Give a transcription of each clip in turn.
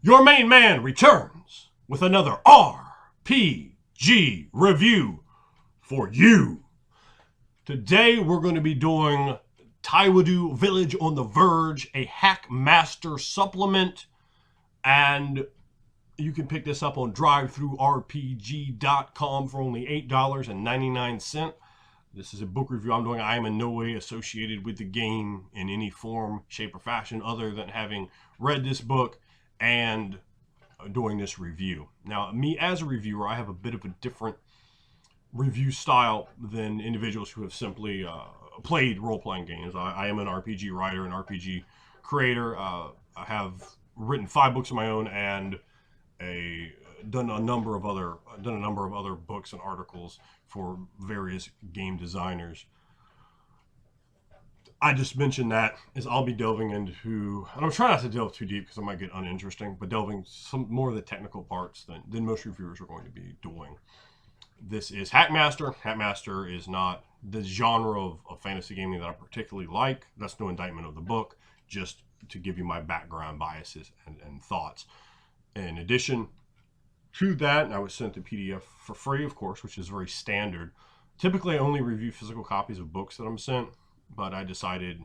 Your main man returns with another RPG review for you. Today we're going to be doing Tiwidu Village on the Verge, a Hackmaster supplement, and you can pick this up on drivethrurpg.com for only $8.99. This is a book review I'm doing. I am in no way associated with the game in any form, shape, or fashion other than having read this book and doing this review. Now, me as a reviewer, I have a bit of a different review style than individuals who have simply played role-playing games. I am an RPG writer, an RPG creator. I have written 5 books of my own and done a number of other books and articles for various game designers. I just mentioned that as I'll be delving into, and I'm trying not to delve too deep because I might get uninteresting, but delving some more of the technical parts than most reviewers are going to be doing. This is Hackmaster. Hackmaster is not the genre of fantasy gaming that I particularly like. That's no indictment of the book, just to give you my background biases and thoughts. In addition to that, I was sent the PDF for free, of course, which is very standard. Typically, I only review physical copies of books that I'm sent, but I decided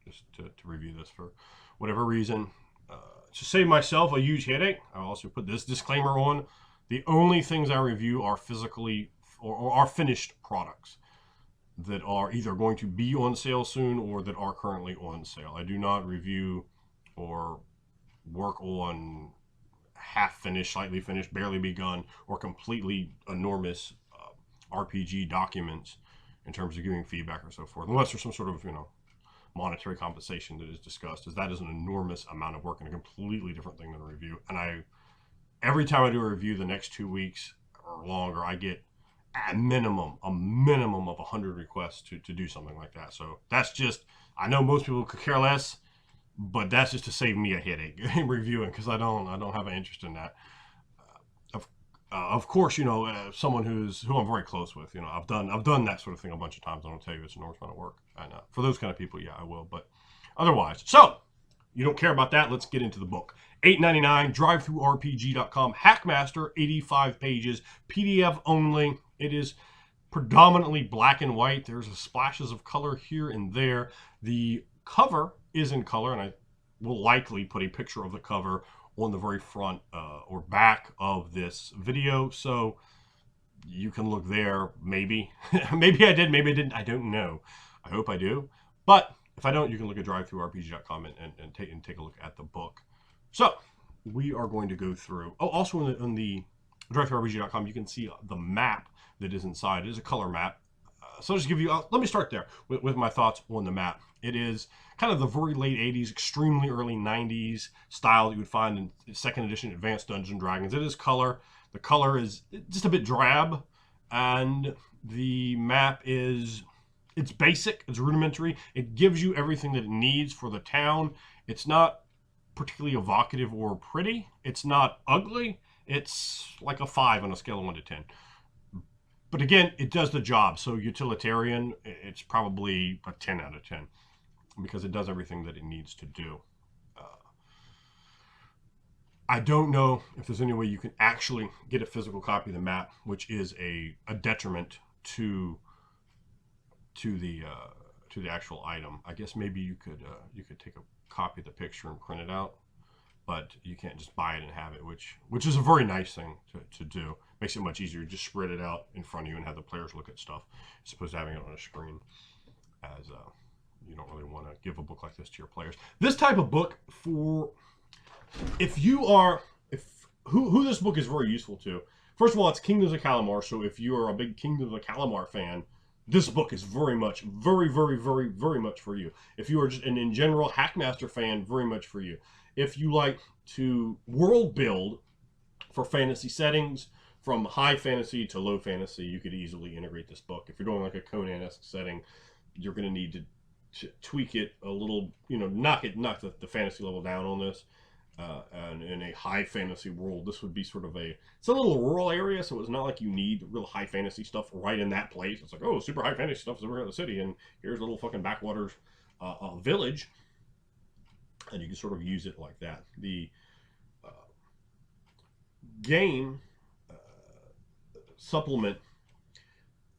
just to review this for whatever reason. To save myself a huge headache, I also put this disclaimer on. The only things I review are physically or are finished products that are either going to be on sale soon or that are currently on sale. I do not review or work on half-finished, slightly finished, barely begun, or completely enormous RPG documents in terms of giving feedback or so forth, unless there's some sort of, monetary compensation that is discussed, as that is an enormous amount of work and a completely different thing than a review. And every time I do a review the next 2 weeks or longer, I get a minimum of 100 requests to do something like that. So that's just, I know most people could care less, but that's just to save me a headache in reviewing, because I don't have an interest in that. Of course, someone who I'm very close with, I've done that sort of thing a bunch of times. I don't tell you it's an enormous amount of work. And for those kind of people, yeah, I will. But otherwise, so you don't care about that. Let's get into the book. $8.99, drivethrurpg.com, Hackmaster, 85 pages, PDF only. It is predominantly black and white. There's splashes of color here and there. The cover is in color, and I will likely put a picture of the cover on the very front or back of this video, so you can look there. Maybe maybe I did, maybe I didn't, I don't know. I hope I do, but if I don't, you can look at drivethrurpg.com and take a look at the book. So we are going to go through, also on the drivethrurpg.com you can see the map that is inside. It is a color map. So I'll just give you, let me start there with my thoughts on the map. It is kind of the very late 80s, extremely early 90s style that you would find in 2nd edition Advanced Dungeons & Dragons. It is color. The color is just a bit drab, and the map it's basic, it's rudimentary. It gives you everything that it needs for the town. It's not particularly evocative or pretty. It's not ugly. It's like a 5 on a scale of 1 to 10. But again, it does the job. So utilitarian, it's probably a 10 out of 10 because it does everything that it needs to do. I don't know if there's any way you can actually get a physical copy of the map, which is a detriment to the actual item. I guess maybe you could take a copy of the picture and print it out, but you can't just buy it and have it, which is a very nice thing to do. Makes it much easier. Just spread it out in front of you and have the players look at stuff, as opposed to having it on a screen, as you don't really want to give a book like this to your players. This type of book, for who this book is very useful to. First of all, it's Kingdoms of Calamar, so if you are a big Kingdoms of Calamar fan, this book is very much for you. If you are just an in general Hackmaster fan, very much for you. If you like to world build for fantasy settings, from high fantasy to low fantasy, you could easily integrate this book. If you're doing like a Conan-esque setting, you're going to need to tweak it a little, knock the fantasy level down on this. And in a high fantasy world, this would be sort of it's a little rural area, so it's not like you need real high fantasy stuff right in that place. It's like, oh, super high fantasy stuff is over here in the city, and here's a little fucking backwaters village, and you can sort of use it like that. The game supplement,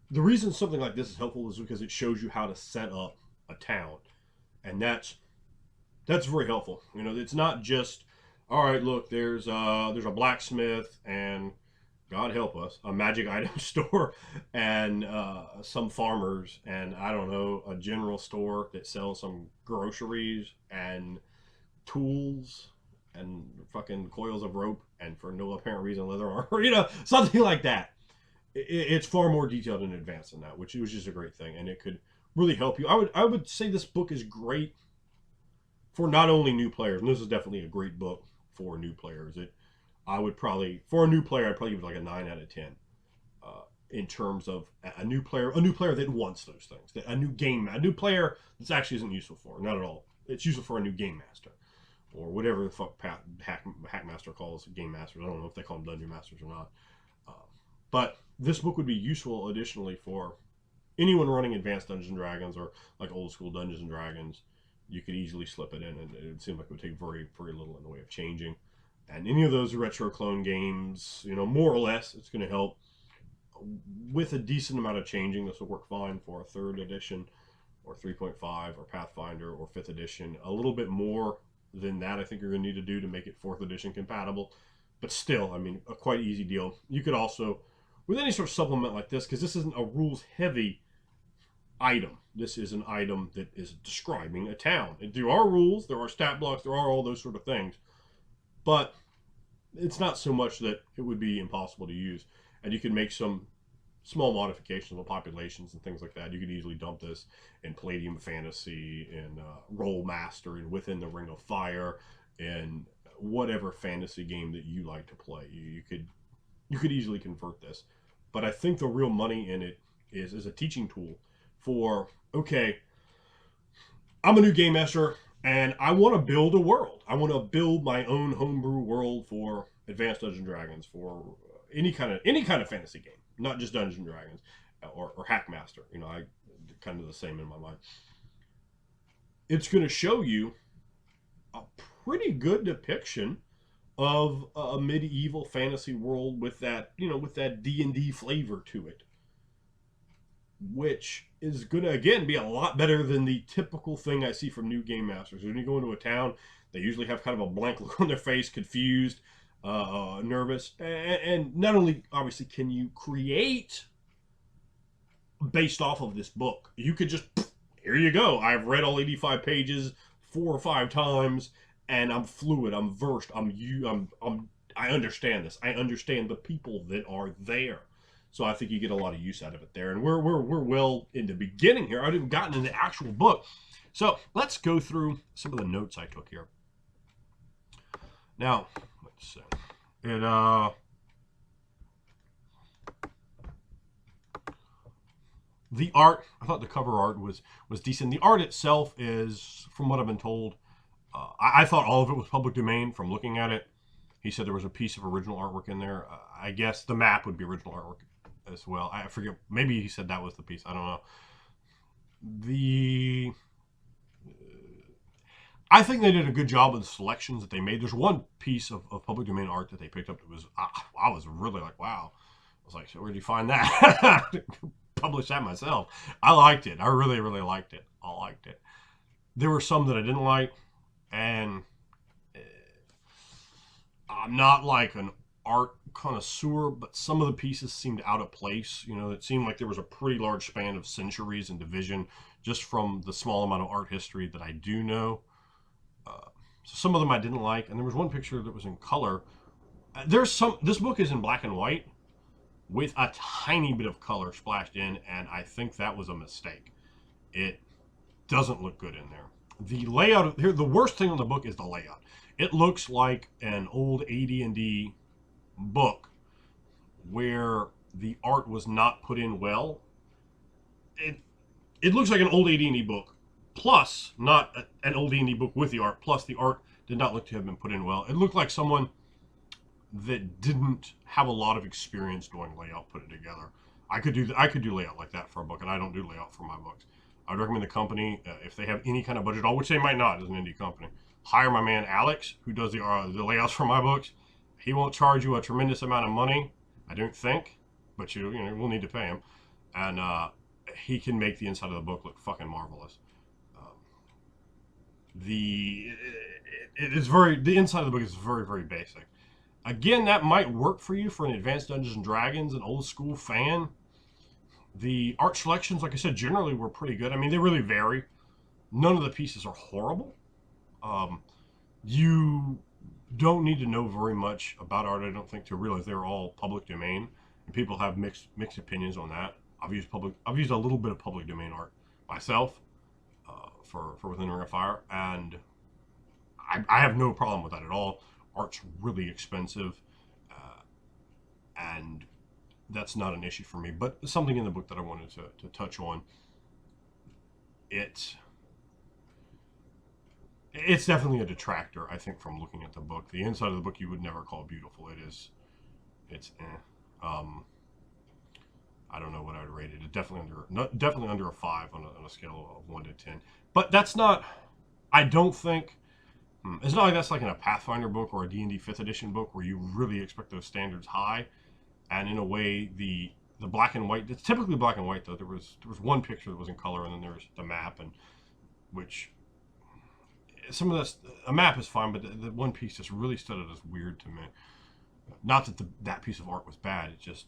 the reason something like this is helpful is because it shows you how to set up a town, and that's very helpful. You know, it's not just, all right, look, there's a blacksmith and, God help us, a magic item store and some farmers and, I don't know, a general store that sells some groceries and tools and fucking coils of rope and, for no apparent reason, leather armor. You know, something like that. It's far more detailed and advanced than that, which was just a great thing, and it could really help you. I would say this book is great for not only new players, and this is definitely a great book for new players. I would probably, for a new player, I'd probably give it like a 9 out of 10. In terms of a new player that wants those things, a new player this actually isn't useful for, not at all. It's useful for a new game master, or whatever the fuck Hackmaster calls game masters. I don't know if they call them dungeon masters or not. But this book would be useful additionally for anyone running advanced Dungeons and Dragons or like old school Dungeons and Dragons. You could easily slip it in, and it would seem like it would take very, very little in the way of changing. And any of those retro clone games, you know, more or less, it's going to help. With a decent amount of changing, this will work fine for a 3rd edition or 3.5 or Pathfinder or 5th edition. A little bit more than that I think you're going to need to do to make it 4th edition compatible. But still, I mean, a quite easy deal. You could also, with any sort of supplement like this, because this isn't a rules-heavy item. This is an item that is describing a town. There are rules, there are stat blocks, there are all those sort of things. But it's not so much that it would be impossible to use. And you can make some small modifications on populations and things like that. You could easily dump this in Palladium Fantasy, in Rollmaster, and Within the Ring of Fire, and whatever fantasy game that you like to play. You could easily convert this. But I think the real money in it is as a teaching tool for, okay, I'm a new game master and I want to build a world. I want to build my own homebrew world for Advanced Dungeons and Dragons, for any kind of fantasy game, not just Dungeons and Dragons or Hackmaster. You know, I kind of the same in my mind. It's going to show you a pretty good depiction of a medieval fantasy world with that, you know, with that D&D flavor to it, which is going to, again, be a lot better than the typical thing I see from new game masters. When you go into a town, they usually have kind of a blank look on their face, confused, nervous, and not only, obviously, can you create based off of this book, you could just, here you go, I've read all 85 pages 4 or 5 times, and I'm fluid, I'm versed, I understand this, I understand the people that are there. So I think you get a lot of use out of it there. And we're well in the beginning here. I haven't even gotten in the actual book. So let's go through some of the notes I took here. Now, let's see. The art, I thought the cover art was decent. The art itself is, from what I've been told, I thought all of it was public domain from looking at it. He said there was a piece of original artwork in there. I guess the map would be original artwork as well. I forget, maybe he said that was the piece, I don't know. I think they did a good job of the selections that they made. There's one piece of public domain art that they picked up that was, I was really like, wow. I was like, so where'd you find that? Publish that myself. I liked it. I really, really liked it. I liked it. There were some that I didn't like, and I'm not like an art connoisseur, but some of the pieces seemed out of place. You know, it seemed like there was a pretty large span of centuries and division just from the small amount of art history that I do know. So some of them I didn't like, and there was one picture that was in color. This book is in black and white with a tiny bit of color splashed in, and I think that was a mistake. It doesn't look good in there. The layout here, the worst thing on the book is the layout. It looks like an old AD&d book where the art was not put in well. It looks like an old AD&d book, plus not an old AD&d book with the art, plus the art did not look to have been put in well. It looked like someone that didn't have a lot of experience doing layout put it together. I could do layout like that for a book, and I don't do layout for my books. I would recommend the company, if they have any kind of budget at all, which they might not as an indie company, hire my man Alex, who does the layouts for my books, He won't charge you a tremendous amount of money, I don't think, but we'll need to pay him, and he can make the inside of the book look fucking marvelous. The inside of the book is very, very basic. Again, that might work for you for an Advanced Dungeons and Dragons, an old school fan. The art selections, like I said, generally were pretty good. I mean, they really vary. None of the pieces are horrible. You don't need to know very much about art, I don't think, to realize they're all public domain, and people have mixed opinions on that. I've used a little bit of public domain art myself for Within the Ring of Fire, and I have no problem with that at all. Art's really expensive, and that's not an issue for me. But something in the book that I wanted to touch on. It's definitely a detractor, I think, from looking at the book. The inside of the book you would never call beautiful. It's I don't know what I would rate it. It's definitely under a 5 on a scale of 1 to 10. But that's not, I don't think, it's not like that's like in a Pathfinder book or a D&D 5th edition book where you really expect those standards high. And in a way, the black and white, it's typically black and white though. There was one picture that was in color, and then there was the map, and which some of this, a map is fine, but the one piece just really stood out as weird to me. Not that that piece of art was bad, it just,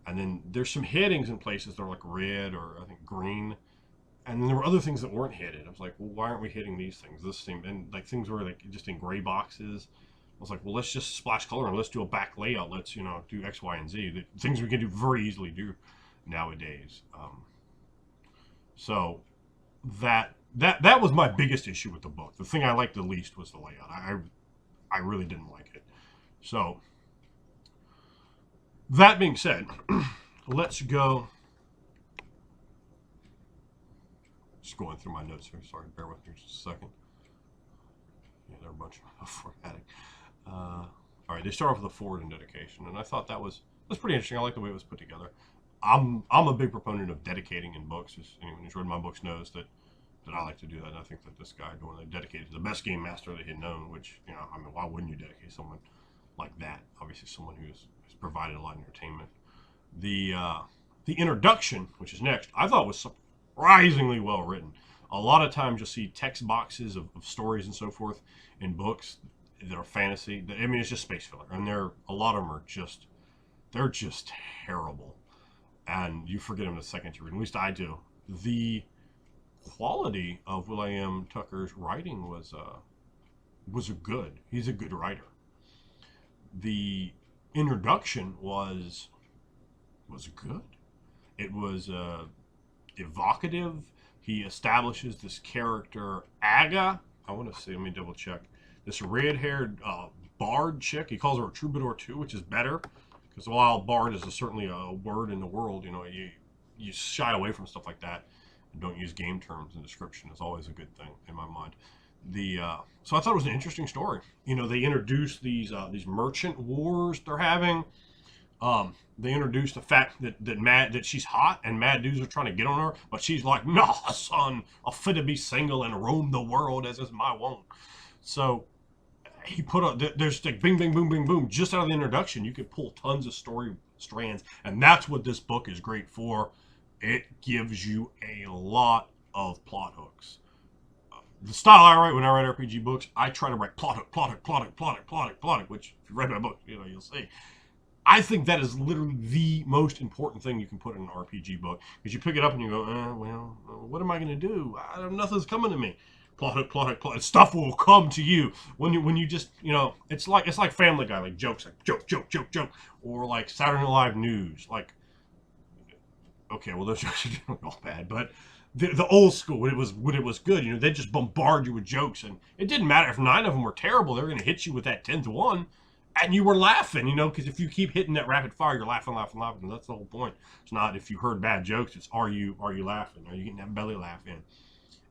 and then there's some headings in places that are like red or I think green, and then there were other things that weren't hidden. I was like, well, why aren't we hitting these things? This seemed, and like things were like just in gray boxes. I was like, well, let's just splash color and let's do a back layout. Let's do X, Y, and Z. The things we can do very easily do nowadays. So that was my biggest issue with the book. The thing I liked the least was the layout. I really didn't like it. So that being said, let's go. Just going through my notes here. Sorry, bear with me just a second. Yeah, they're a bunch of formatting. All right, they start off with a forward and dedication, and I thought that's pretty interesting. I like the way it was put together. I'm a big proponent of dedicating in books. Anyone who's read my books knows that I like to do that. And I think that this guy doing that dedicated to the best game master that he had known. Which I mean, why wouldn't you dedicate someone like that? Obviously, someone who's provided a lot of entertainment. The introduction, which is next, I thought was surprisingly well written. A lot of times you'll see text boxes of stories and so forth in books that are fantasy. I mean, it's just space filler, and a lot of them are just terrible, and you forget them the second you read. At least I do. The quality of William Tucker's writing was good. He's a good writer. The introduction was good. It was evocative. He establishes this character, Aga. I want to say, let me double check. This red-haired bard chick. He calls her a troubadour too, which is better. Because while bard is certainly a word in the world, you shy away from stuff like that. And don't use game terms in description. It's always a good thing in my mind. So I thought it was an interesting story. They introduced these merchant wars they're having. They introduced the fact that she's hot and mad dudes are trying to get on her, but she's like, "Nah, son, I'm fit to be single and roam the world as is my wont." So he there's like bing, bing, boom, bing, boom. Just out of the introduction, you could pull tons of story strands, and that's what this book is great for. It gives you a lot of plot hooks. The style I write when I write RPG books, I try to write plot hook, which if you read my book, you'll see. I think that is literally the most important thing you can put in an RPG book, because you pick it up and you go, well, what am I going to do? Nothing's coming to me. Plot hook. Stuff will come to you when you just, it's like Family Guy, like jokes, like joke, or like Saturday Night Live news, like, okay, well those jokes are all bad, but the old school, when it was good, they just bombard you with jokes, and it didn't matter if 9 of them were terrible. They were going to hit you with that 10th one. And you were laughing, because if you keep hitting that rapid fire, you're laughing. And that's the whole point. It's not if you heard bad jokes. It's are you laughing? Are you getting that belly laugh in?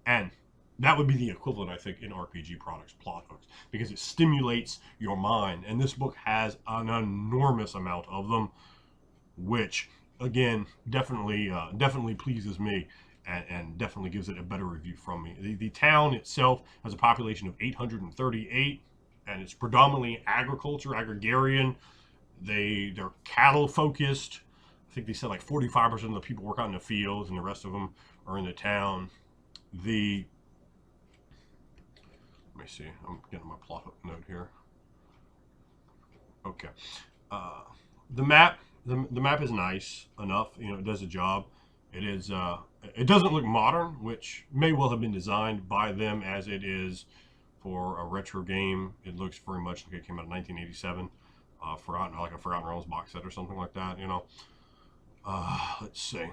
And that would be the equivalent, I think, in RPG products, plot hooks, because it stimulates your mind. And this book has an enormous amount of them, which, again, definitely pleases me and definitely gives it a better review from me. The town itself has a population of 838. and it's predominantly agriculture, agrarian. They're cattle focused. I think they said like 45% of the people work out in the fields, and the rest of them are in the town. Let me see. I'm getting my plot note here. Okay. The map is nice enough. It does a job. It is. It doesn't look modern, which may well have been designed by them as it is for a retro game. It looks very much like it came out in 1987. Like a Forgotten Realms box set or something like that. Let's see.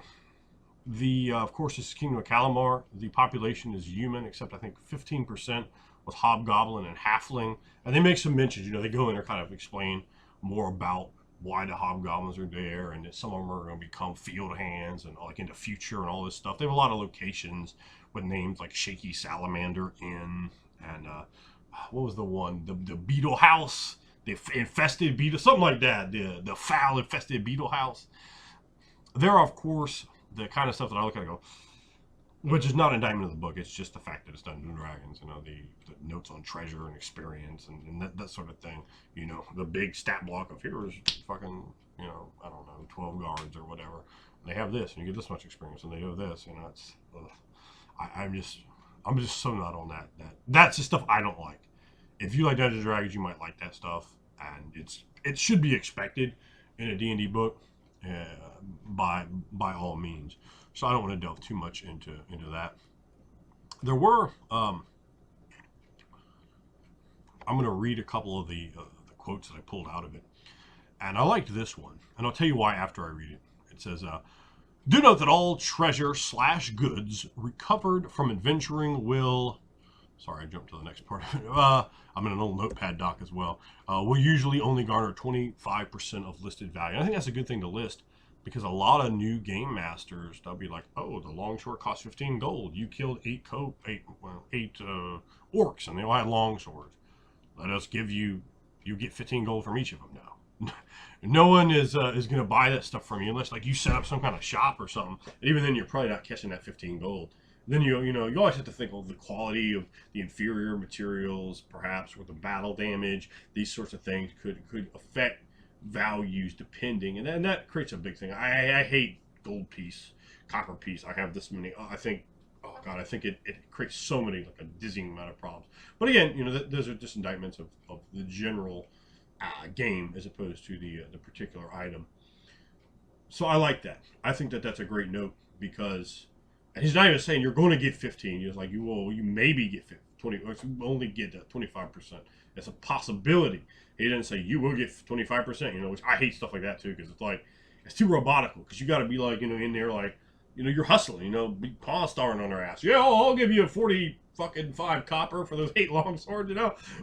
Of course, this is Kingdom of Kalimar. The population is human, except I think 15% with Hobgoblin and Halfling. And they make some mentions. They go in there kind of explain more about why the Hobgoblins are there, and that some of them are going to become field hands and like in the future and all this stuff. They have a lot of locations with names like Shaky Salamander Inn and what was the one? The Beetle House, the infested beetle, something like that. The foul infested beetle house. There are, of course, the kind of stuff that I look at and go, which is not an indictment of the book. It's just the fact that it's Dungeons and Dragons. The notes on treasure and experience and that sort of thing. The big stat block of here's fucking, I don't know, 12 guards or whatever. And they have this, and you get this much experience, and they do this. It's, I'm just so not on that. That's the stuff I don't like. If you like Dungeons and Dragons, you might like that stuff, and it should be expected in a D&D book. By all means. So I don't want to delve too much into that. There were I'm going to read a couple of the quotes that I pulled out of it, and I liked this one, and I'll tell you why after I read it. It says, "Do note that all treasure/goods recovered from adventuring will." Sorry, I jumped to the next part of it. I'm in an old notepad doc as well. Will usually only garner 25% of listed value. And I think that's a good thing to list, because a lot of new game masters, they'll be like, "Oh, the longsword costs 15 gold. You killed eight orcs, and they all had longswords. Let us give you get 15 gold from each of them now." No one is going to buy that stuff from you unless like you set up some kind of shop or something. And even then, you're probably not catching that 15 gold. Then you always have to think of the quality of the inferior materials, perhaps with the battle damage. These sorts of things could affect values depending, and that creates a big thing. I hate gold piece, copper piece. I have this many. I think it creates so many, like a dizzying amount of problems. But again, those are just indictments of the general game as opposed to the particular item. So I like that. I think that's a great note, because. And he's not even saying you're going to get 15. He's like, you maybe get 20, or you only get 25%. It's a possibility. He didn't say you will get 25%, which I hate stuff like that too, because it's too robotical, because you got to be like, in there like, you're hustling, be paw starring on their ass. Yeah, I'll give you 45 copper for those 8 long swords,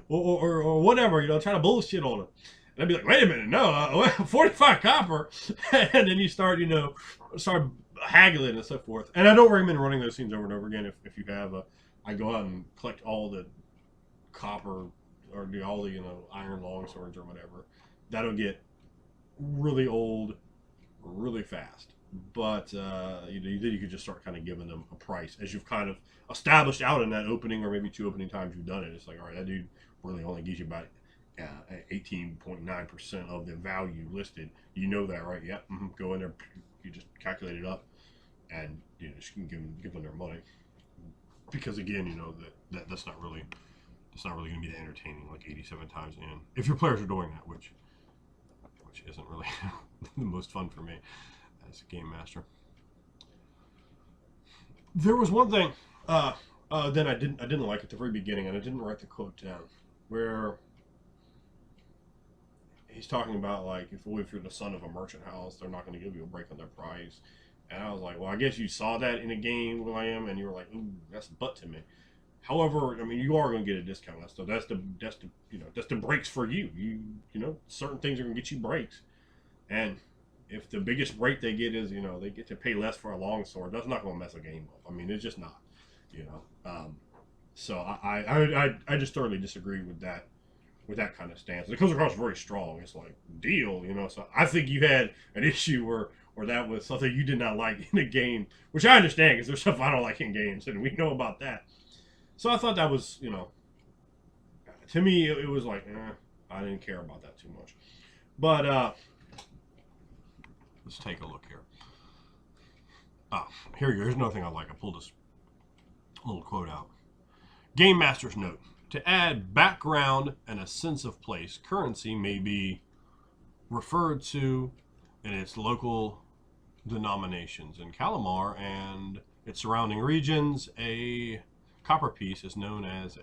or whatever, trying to bullshit on them. And I'd be like, wait a minute, no, 45 copper. And then you start haggling and so forth. And I don't recommend running those scenes over and over again. If you have I go out and collect all the copper or all the iron longswords or whatever. That'll get really old really fast. But then you could just start kind of giving them a price as you've kind of established out in that opening, or maybe 2 opening times you've done it. It's like, all right, that dude really only gives you about 18.9% of the value listed. You know that, right? Yep. Go in there, you just calculate it up, and just give them their money. Because again, that's not really going to be that entertaining, like 87 times in. If your players are doing that, which isn't really the most fun for me as a game master. There was one thing then I didn't like at the very beginning, and I didn't write the quote down, where he's talking about like if you're the son of a merchant house, they're not going to give you a break on their price. And I was like, well, I guess you saw that in a game, William, and you were like, ooh, that's a butt to me. However, I mean, you are going to get a discount. So that's the breaks for you. Certain things are going to get you breaks. And if the biggest break they get is, they get to pay less for a longsword, that's not going to mess a game up. I mean, it's just not, So I just thoroughly disagree with that kind of stance. It comes across very strong. It's like, deal, So I think you had an issue where that was something you did not like in a game, which I understand, because there's stuff I don't like in games, and we know about that. So I thought that was, to to me, it was like, I didn't care about that too much. But let's take a look here. Here you go. Here's another thing I like. I pulled this little quote out. Game Master's note. To add background and a sense of place, currency may be referred to in its local denominations. In Calamar and its surrounding regions, a copper piece is known as a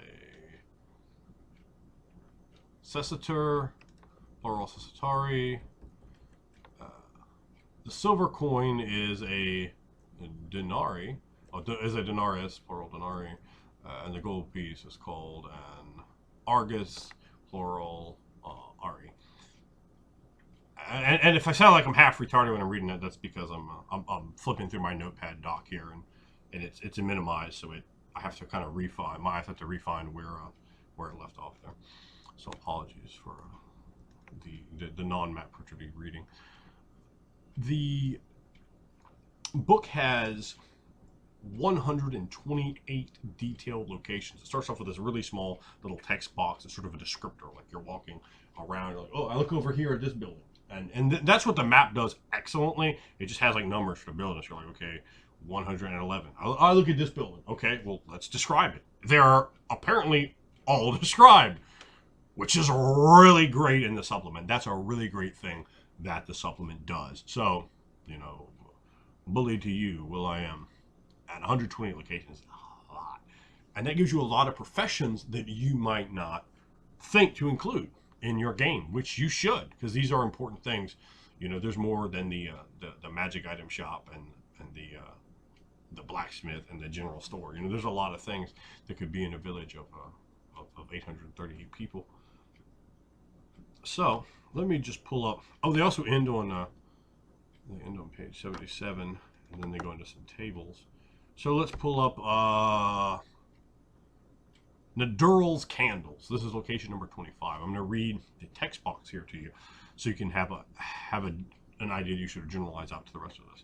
sesator, plural sesatari. The silver coin is a denari, is a denarius, plural denari, and the gold piece is called an argus, plural ari. And if I sound like I'm half retarded when I'm reading that, that's because I'm flipping through my notepad doc here, and it's a minimized, so I have to kind of refine. I have to refine where it left off there. So apologies for the non-Matt Pritchard reading. The book has 128 detailed locations. It starts off with this really small little text box. It's sort of a descriptor, like you're walking around, you're like, oh, I look over here at this building. And that's what the map does excellently. It just has like numbers for the buildings. You're like, okay, 111. I look at this building. Okay, well, let's describe it. They're apparently all described, which is really great in the supplement. That's a really great thing that the supplement does. So, you know, bully to you, Will I Am, at 120 locations, a lot. And that gives you a lot of professions that you might not think to include in your game, which you should, because these are important things. You know, there's more than the magic item shop and the blacksmith and the general store. You know, there's a lot of things that could be in a village of 838 people. So let me just pull up. Oh, they also end on page 77, and then they go into some tables. So let's pull up Nadurl's Candles. This is location number 25. I'm going to read the text box here to you, so you can have an idea you should generalize out to the rest of this.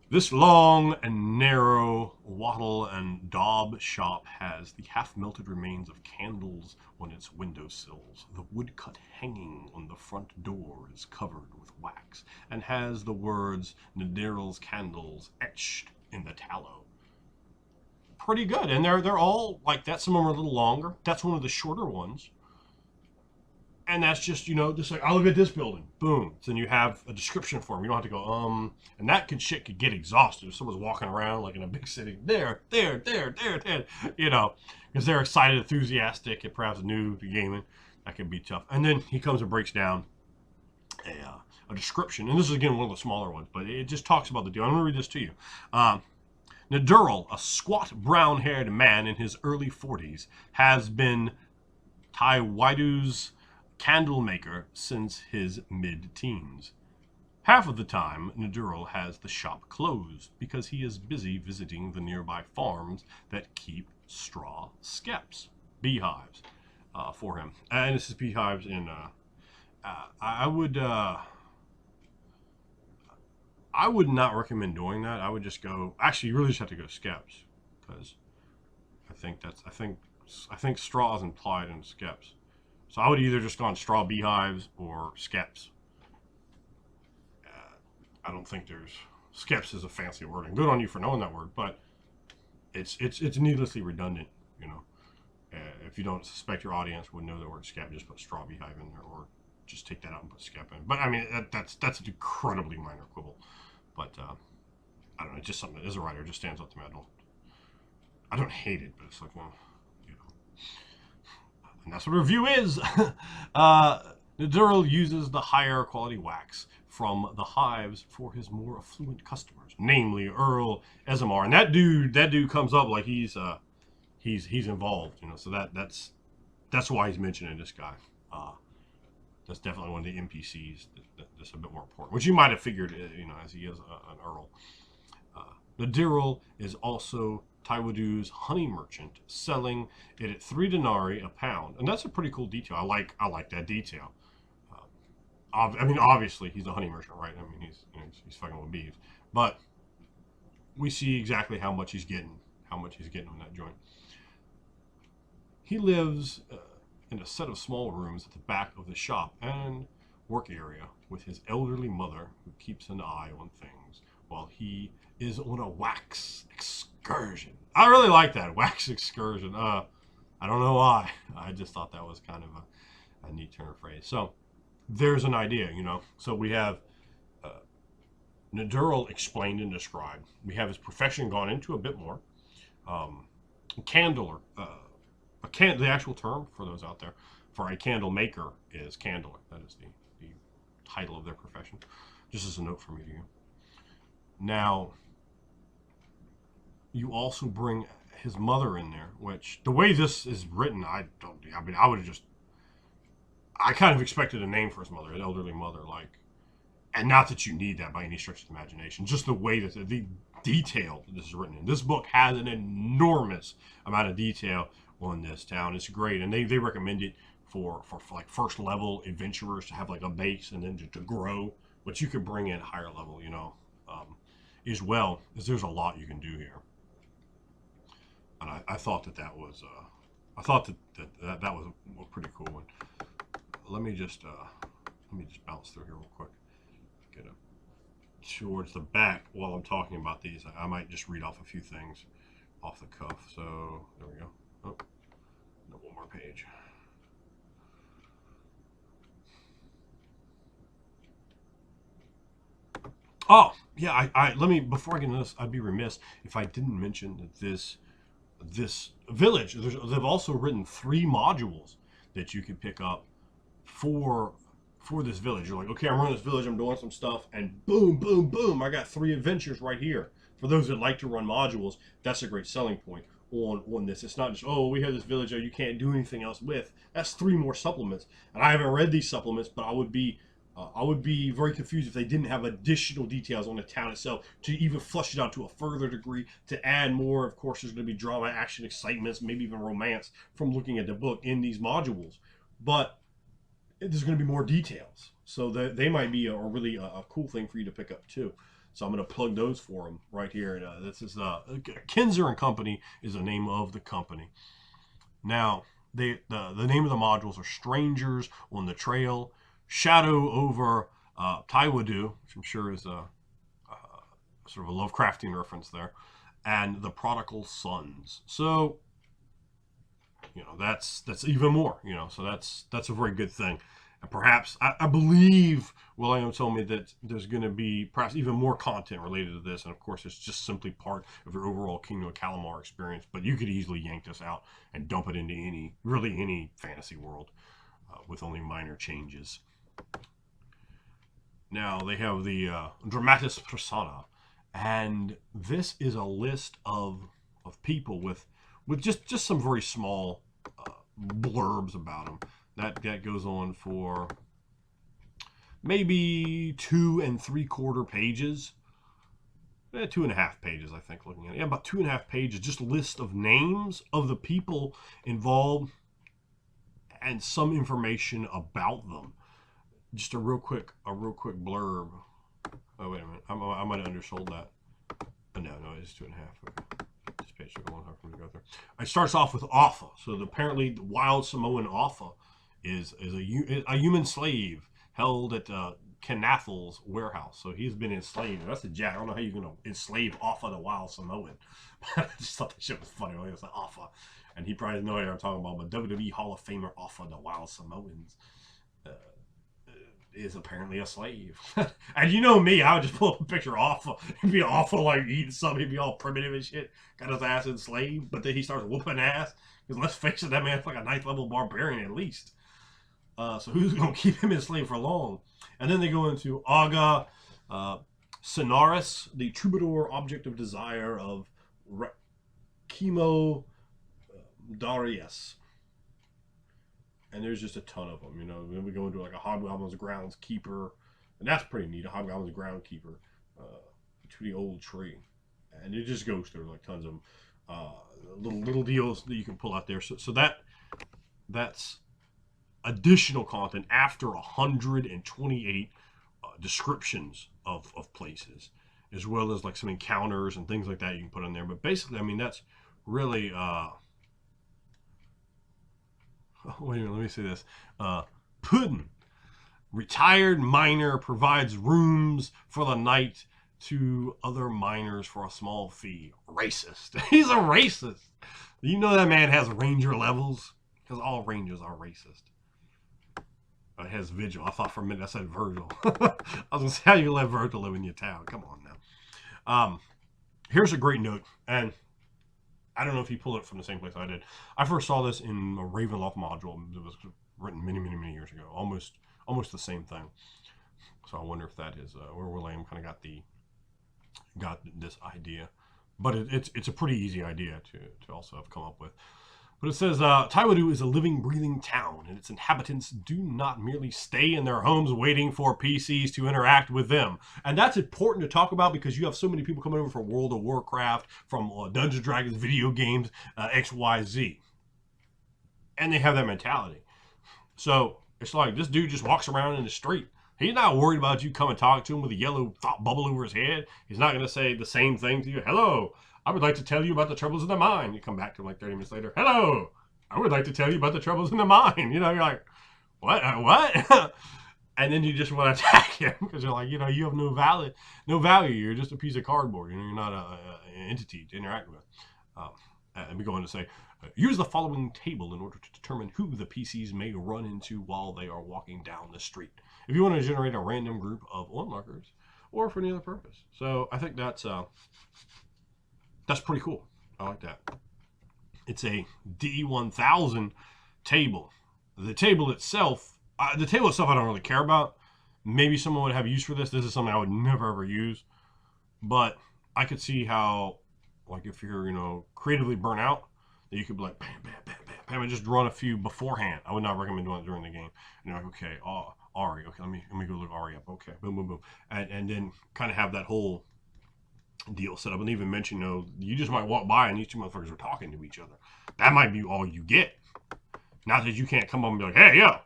This long and narrow wattle and daub shop has the half-melted remains of candles on its windowsills. The woodcut hanging on the front door is covered with wax and has the words Nadurl's Candles etched in the tallow. Pretty good, and they're all like that. Some of them are a little longer. That's one of the shorter ones. And that's just, you know, just like, I look at this building, boom. So then you have a description for them. You don't have to go, and that shit could get exhausted if someone's walking around like in a big city. There, you know, because they're excited, enthusiastic, and perhaps new to gaming. That can be tough. And then he comes and breaks down a description. And this is, again, one of the smaller ones, but it just talks about the deal. I'm going to read this to you. Nadurl, a squat, brown-haired man in his early 40s, has been Tiwidu's candle maker since his mid-teens. Half of the time, Nadurl has the shop closed because he is busy visiting the nearby farms that keep straw skeps, beehives, for him. And this is beehives in, I would not recommend doing that. I would just go, actually, you really just have to go skeps, because I think straw is implied in skeps. So I would either just gone straw beehives or skeps. I don't think skeps is a fancy word, and good on you for knowing that word, but it's needlessly redundant, you know. If you don't suspect your audience would know the word skep, just put straw beehive in there, or just take that out and put skep in. But I mean, that's an incredibly minor quibble. But I don't know, it's just something that as a writer just stands out to me. I don't hate it, but it's like, well, you know. And that's what a review is. Nadurl uses the higher quality wax from the hives for his more affluent customers, namely Earl Ezamar. And that dude comes up like he's involved, you know. So that's why he's mentioning this guy. That's definitely one of the NPCs that's a bit more important, which you might have figured, you know, as he is an Earl. Nadurl is also Tiwidu's honey merchant, selling it at 3 denarii a pound, and that's a pretty cool detail. I like that detail. I mean, obviously he's a honey merchant, right? I mean, he's fucking with bees, but we see exactly how much he's getting on that joint. He lives in a set of small rooms at the back of the shop and work area with his elderly mother, who keeps an eye on things while he is on a wax excursion. I really like that, wax excursion. I don't know why. I just thought that was kind of a neat turn of phrase. So there's an idea, you know. So we have Nadural explained and described. We have his profession gone into a bit more. Candler, the actual term for those out there for a candle maker is candler. That is the title of their profession. Just as a note for me to you. Now, you also bring his mother in there, which the way this is written, I kind of expected a name for his mother, an elderly mother, like, and not that you need that by any stretch of the imagination, just the way that the detail that this is written in. This book has an enormous amount of detail on this town. It's great, and they recommend it for like first level adventurers to have like a base and then to grow, but you could bring in higher level, you know, as well, as there's a lot you can do here. And I thought that was that was a pretty cool one. Let me just bounce through here real quick. Get up towards the back while I'm talking about these. I might just read off a few things off the cuff. So there we go. Oh, no, one more page. Oh, yeah, let me, before I get into this, I'd be remiss if I didn't mention that this village, they've also written 3 modules that you can pick up for this village. You're like, okay, I'm running this village, I'm doing some stuff, and boom, boom, boom, I got 3 adventures right here. For those that like to run modules, that's a great selling point on this. It's not just, oh, we have this village that you can't do anything else with. That's 3 more supplements. And I haven't read these supplements, but I would be very confused if they didn't have additional details on the town itself to even flush it out to a further degree, to add more. Of course, there's going to be drama, action, excitements, maybe even romance from looking at the book in these modules. But there's going to be more details. So they might be a really cool thing for you to pick up too. So I'm going to plug those for them right here. This is Kinzer and Company is the name of the company. Now, the name of the modules are Strangers on the Trail, Shadow over Tiwidu, which I'm sure is a sort of a Lovecraftian reference there, and The Prodigal Sons. So, you know, that's even more, you know, so that's a very good thing. And perhaps, I believe William told me that there's going to be perhaps even more content related to this, and of course it's just simply part of your overall Kingdom of Calamar experience, but you could easily yank this out and dump it into any fantasy world with only minor changes. Now they have the Dramatis Persona, and this is a list of people with just some very small blurbs about them. That goes on for maybe 2 3/4 pages. 2.5 pages, I think, looking at it. Yeah, about 2.5 pages, just a list of names of the people involved and some information about them. Just a real quick blurb. Oh, wait a minute. I might have undersold that. Oh, no, it's 2.5. Okay. This page took a long time for me to go through. It starts off with Offa. So apparently the wild Samoan Offa is a human slave held at Knathel's warehouse. So he's been enslaved. That's a jack. I don't know how you're going to enslave Offa the wild Samoan. I just thought that shit was funny. It was like Offa. And he probably knows what I'm talking about. But WWE Hall of Famer Offa the wild Samoans is apparently a slave. And you know me, I would just pull up a picture of Offa. He'd be awful, like eating something. He'd be all primitive and shit. Got his ass enslaved. But then he starts whooping ass. Because let's face it, that man's like a 9th level barbarian at least. So who's going to keep him enslaved for long? And then they go into Aga Sonaris, the troubadour object of desire of Chemo Darius. And there's just a ton of them, you know. Then we go into like a Hobgoblin's groundskeeper, and that's pretty neat. A Hobgoblin's groundskeeper to the old tree, and it just goes through like tons of little deals that you can pull out there. So that's additional content after 128 descriptions of places, as well as like some encounters and things like that you can put in there. But basically, I mean, that's really wait a minute, let me say this. Puddin, retired miner, provides rooms for the night to other miners for a small fee. Racist. He's a racist. You know that man has ranger levels? Because all rangers are racist. It has Vigil. I thought for a minute I said Virgil. I was going to say, how you let Virgil live in your town? Come on now. Here's a great note, and I don't know if he pulled it from the same place I did. I first saw this in a Ravenloft module. It was written many, many, many years ago. Almost the same thing. So I wonder if that is where William kind of got this idea. But it's a pretty easy idea to also have come up with. But it says, Tiwidu is a living, breathing town, and its inhabitants do not merely stay in their homes waiting for PCs to interact with them. And that's important to talk about because you have so many people coming over from World of Warcraft, from Dungeons & Dragons, video games, XYZ. And they have that mentality. So it's like this dude just walks around in the street. He's not worried about you come and talk to him with a yellow thought bubble over his head. He's not going to say the same thing to you. Hello, I would like to tell you about the troubles in the mine. You come back to him like 30 minutes later. Hello, I would like to tell you about the troubles in the mine. You know, you're like, what? What? And then you just want to attack him because you're like, you know, you have no value. You're just a piece of cardboard. You know, you're not an entity to interact with. And we go on to say, use the following table in order to determine who the PCs may run into while they are walking down the street. If you want to generate a random group of onlookers or for any other purpose. So I think that's pretty cool. I like that. It's a D1000 table. The table itself I don't really care about. Maybe someone would have use for this. This is something I would never ever use. But I could see how, like, if you're, you know, creatively burnt out, that you could be like, bam, bam, bam, bam, bam, and just run a few beforehand. I would not recommend doing it during the game. And you're like, okay, Ari, okay, let me go look Ari up. Okay, boom, boom, boom. And then kind of have that whole deal set up. And even mention, you know, you just might walk by and these two motherfuckers are talking to each other. That might be all you get. Not that you can't come up and be like, hey, yo.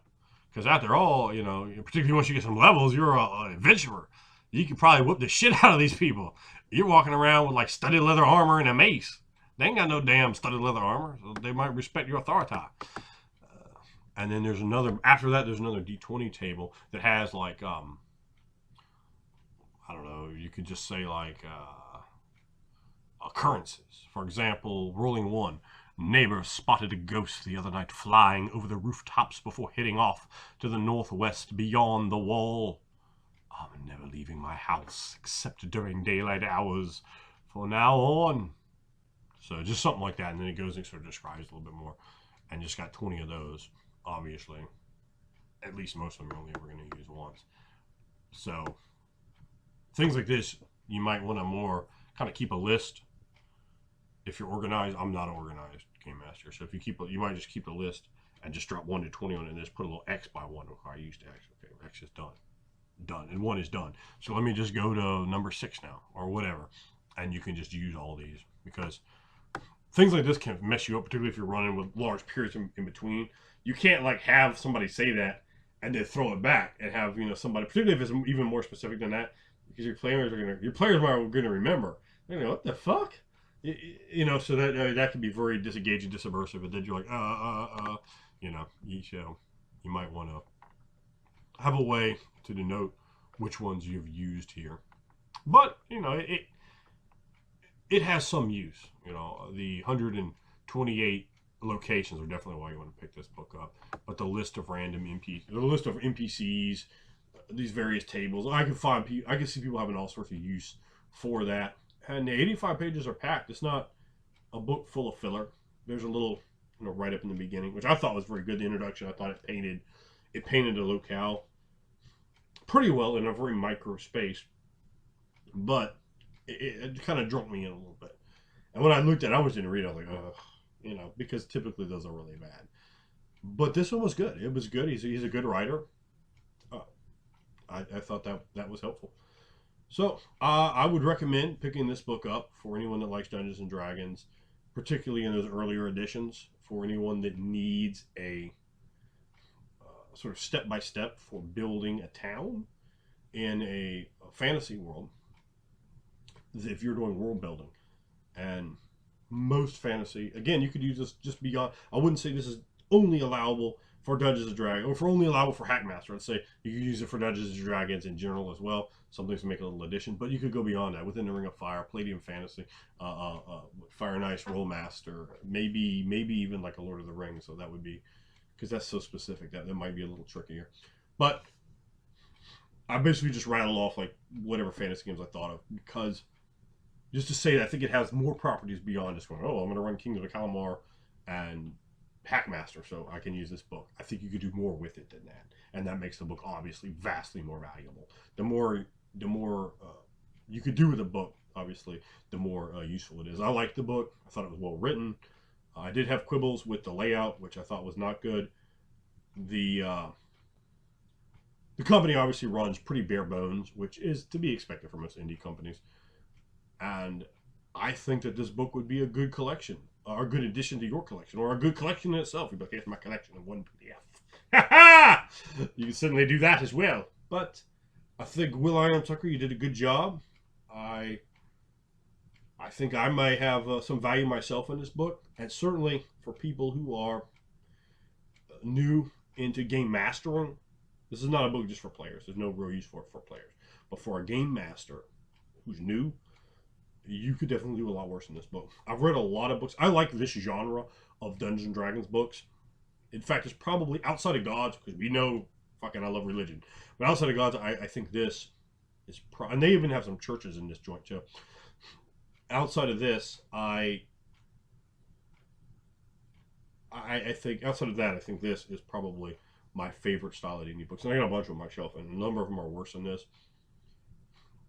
Because after all, you know, particularly once you get some levels, you're an adventurer. You can probably whoop the shit out of these people. You're walking around with like studded leather armor and a mace. They ain't got no damn studded leather armor, so they might respect your authority. And then there's another, after that, there's another D20 table that has like, I don't know, you could just say like occurrences. For example, rolling 1. Neighbors spotted a ghost the other night flying over the rooftops before heading off to the northwest beyond the wall. I'm never leaving my house except during daylight hours from now on. So just something like that, and then it goes and sort of describes a little bit more. And just got 20 of those, obviously. At least most of them you're only ever going to use once. So things like this, you might want to more kind of keep a list. If you're organized, I'm not an organized game master, so if you might just keep a list and just drop 1 to 20 on it and just put a little X by 1. Okay, I used X. Okay, X is done, and 1 is done. So let me just go to number 6 now, or whatever, and you can just use all these, because things like this can mess you up, particularly if you're running with large periods in between. You can't like have somebody say that and then throw it back and have, you know, somebody, particularly if it's even more specific than that, because your players are gonna remember. They're gonna go, what the fuck? You know, so that can be very disengaging, disubversive, and then you're like, you know, you might want to have a way to denote which ones you've used here. But, you know, it has some use. You know, the 128 locations are definitely why you want to pick this book up. But the list of NPCs, these various tables, I can see people having all sorts of use for that. And the 85 pages are packed. It's not a book full of filler. There's a little, you know, right up in the beginning, which I thought was very good. The introduction, I thought it painted the locale pretty well in a very micro space, but it kind of drunk me in a little bit. And when I looked at it, I was didn't read it. I was like, ugh, you know, because typically those are really bad. But this one was good. It was good. He's a good writer. I thought that was helpful. So, I would recommend picking this book up for anyone that likes Dungeons & Dragons, particularly in those earlier editions, for anyone that needs a sort of step-by-step for building a town in a fantasy world, if you're doing world building. And most fantasy, again, you could use this just beyond, I wouldn't say this is only allowable for Dungeons and Dragons, or for only allowable for Hackmaster. Let's say you could use it for Dungeons and Dragons in general as well. Some things to make a little addition, but you could go beyond that. Within the Ring of Fire, Palladium Fantasy, Fire and Ice, Rollmaster, maybe even like a Lord of the Rings. So that would be, because that's so specific, that might be a little trickier. But I basically just rattle off like whatever fantasy games I thought of, because just to say that I think it has more properties beyond just going, oh, I'm going to run Kingdom of Calamar and Hackmaster, so I can use this book. I think you could do more with it than that, and that makes the book obviously vastly more valuable. The more you could do with a book, obviously, the more useful it is. I liked the book. I thought it was well written. I did have quibbles with the layout, which I thought was not good. The company obviously runs pretty bare bones, which is to be expected for most indie companies. And I think that this book would be a good collection, or a good addition to your collection, or a good collection in itself. You'd be like, here's my collection in one PDF. You can certainly do that as well. But I think Will Iron Tucker, you did a good job. I think I might have some value myself in this book, and certainly for people who are new into game mastering. This is not a book just for players. There's no real use for it for players. But for a game master who's new, you could definitely do a lot worse in this book. I've read a lot of books. I like this genre of Dungeons and Dragons books. In fact, it's probably outside of Gods, because we know fucking I love religion. But outside of Gods, I think this is and they even have some churches in this joint too. Outside of this, I think outside of that, I think this is probably my favorite style of D&D books. And I got a bunch of them on my shelf, and a number of them are worse than this.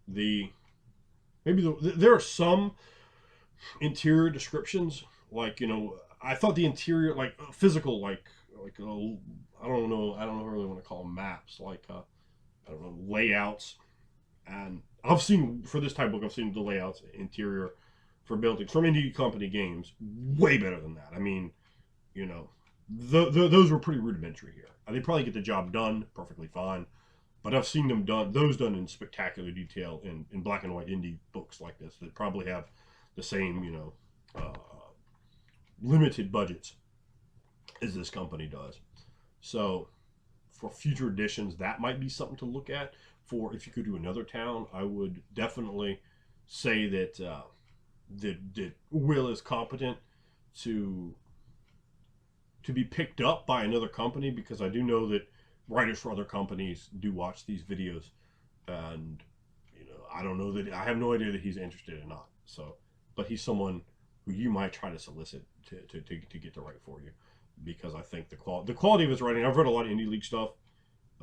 There are some interior descriptions, like, you know, I thought the interior, like physical, like I don't know if I really want to call them maps, like I don't know, layouts. And I've seen, for this type of book, I've seen the layouts interior for buildings from indie company games way better than that. I mean, you know, those were pretty rudimentary here. They probably get the job done perfectly fine, but I've seen them done in spectacular detail in black and white indie books like this that probably have the same, you know, limited budgets as this company does. So for future editions, that might be something to look at. For if you could do another town, I would definitely say that that Will is competent to be picked up by another company, because I do know that writers for other companies do watch these videos, and you know, I don't know that, I have no idea that he's interested or not. So, but he's someone who you might try to solicit to get to write for you, because I think the quality of his writing. I've read a lot of Indie League stuff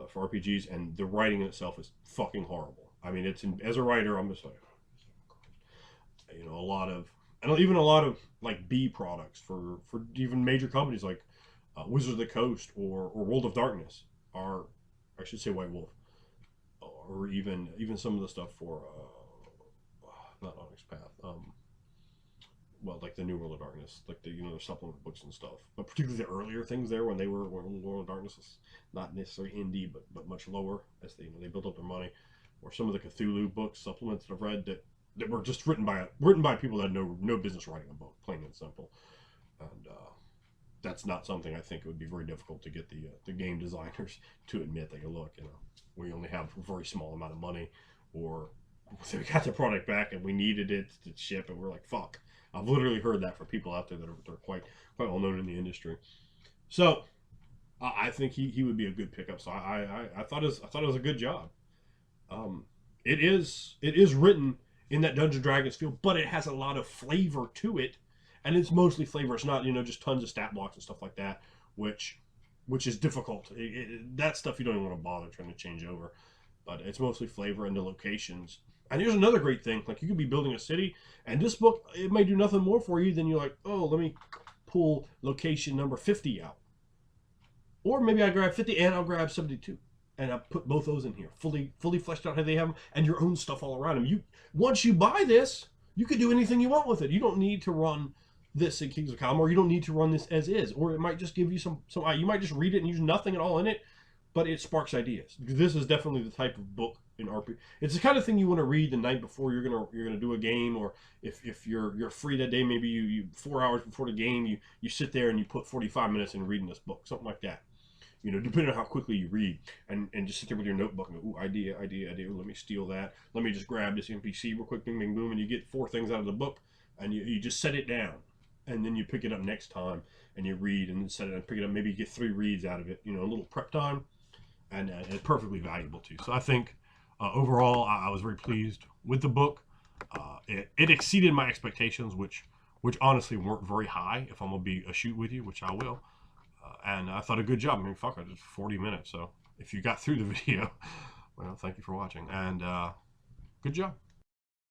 for RPGs, and the writing in itself is fucking horrible. I mean, as a writer, I'm just like, you know, even a lot of like B products for even major companies like Wizards of the Coast or World of Darkness, are, I should say, White Wolf, or even some of the stuff for not Onyx Path, well, like the New World of Darkness, like the, you know, the supplement books and stuff, but particularly the earlier things there when World of Darkness was not necessarily indie, but much lower, as they, you know, they built up their money, or some of the Cthulhu books, supplements that I've read that were just written by people that had no business writing a book, plain and simple. And that's not something I think it would be very difficult to get the game designers to admit. They go, look, you know, we only have a very small amount of money, or we got the product back and we needed it to ship, and we're like, fuck. I've literally heard that from people out there that are quite well known in the industry. So I think he would be a good pickup. So I thought it was a good job. It is written in that Dungeons & Dragons feel, but it has a lot of flavor to it, and it's mostly flavor. It's not, you know, just tons of stat blocks and stuff like that, which is difficult. That stuff you don't even want to bother trying to change over, but it's mostly flavor and the locations. And here's another great thing: like, you could be building a city, and this book, it may do nothing more for you than you're like, oh, let me pull location number 50 out, or maybe I grab 50 and I'll grab 72. And I put both those in here, fully fleshed out how they have them, and your own stuff all around them. Once you buy this, you can do anything you want with it. You don't need to run this in Kings of Calamar. You don't need to run this as is, or it might just give you some. You might just read it and use nothing at all in it, but it sparks ideas. This is definitely the type of book in RP. It's the kind of thing you want to read the night before you're gonna do a game, or if you're free that day, maybe you 4 hours before the game, you sit there and you put 45 minutes in reading this book, something like that. You know, depending on how quickly you read, and just sit there with your notebook and go, ooh, idea. Ooh, let me steal that. Let me just grab this NPC real quick, bing, bing, boom, and you get 4 things out of the book, and you just set it down, and then you pick it up next time, and you read, and then set it and pick it up. Maybe you get 3 reads out of it. You know, a little prep time, and it's perfectly valuable too. So I think overall, I was very pleased with the book. It exceeded my expectations, which honestly weren't very high. If I'm gonna be a shoot with you, which I will. And I thought a good job. I mean, fuck, it's 40 minutes. So if you got through the video, well, thank you for watching. And good job.